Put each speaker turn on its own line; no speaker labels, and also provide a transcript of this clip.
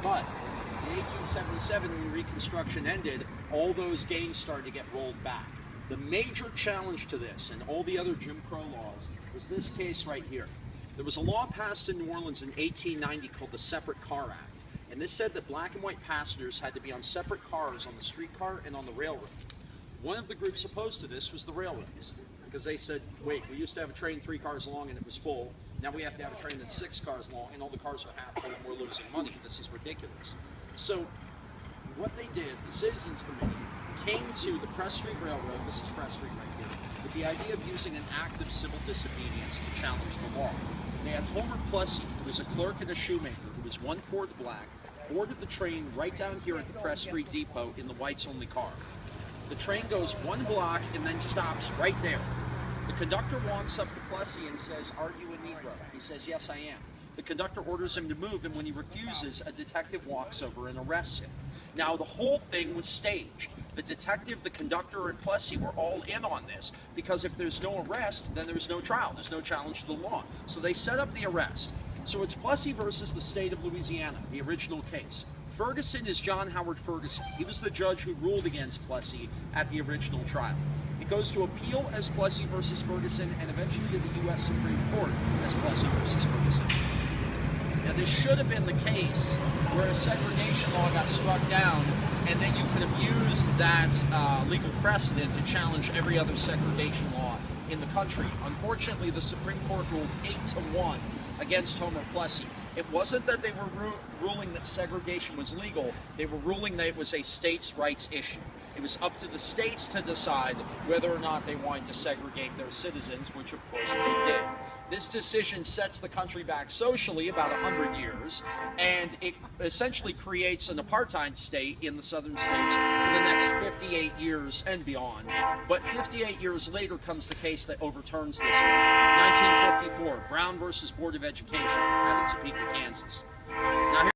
But in 1877, when Reconstruction ended, all those gains started to get rolled back. The major challenge to this and all the other Jim Crow laws was this case right here. There was a law passed in New Orleans in 1890 called the Separate Car Act, and this said that black and white passengers had to be on separate cars on the streetcar and on the railroad. One of the groups opposed to this was the railroads, because they said, wait, we used to have a train 3 cars long and it was full. Now we have to have a train that's 6 cars long and all the cars are half full and we're losing money. This is ridiculous. So what they did, the Citizens Committee came to the Press Street Railroad, this is Press Street right here, with the idea of using an act of civil disobedience to challenge the law. They had Homer Plessy, who was a clerk and a shoemaker, who was 1/4 black, boarded the train right down here at the Press Street Depot in the whites-only car. The train goes 1 block and then stops right there. The conductor walks up to Plessy and says, "Are you a Negro?" He says, "Yes, I am." The conductor orders him to move, and when he refuses, a detective walks over and arrests him. Now, the whole thing was staged. The detective, the conductor, and Plessy were all in on this, because if there's no arrest, then there's no trial. There's no challenge to the law. So they set up the arrest. So it's Plessy versus the state of Louisiana, the original case. Ferguson is John Howard Ferguson. He was the judge who ruled against Plessy at the original trial. It goes to appeal as Plessy versus Ferguson, and eventually to the U.S. Supreme Court as Plessy versus Ferguson. Now, this should have been the case where a segregation law got struck down, and then you could have used that legal precedent to challenge every other segregation law in the country. Unfortunately, the Supreme Court ruled 8-1 against Homer Plessy. It wasn't that they were ruling that segregation was legal, they were ruling that it was a states' rights issue. It was up to the states to decide whether or not they wanted to segregate their citizens, which of course they did. This decision sets the country back socially about 100 years, and it essentially creates an apartheid state in the southern states for the next 58 years and beyond. But 58 years later comes the case that overturns this one. 1954, Brown versus Board of Education out of Topeka, Kansas. Now,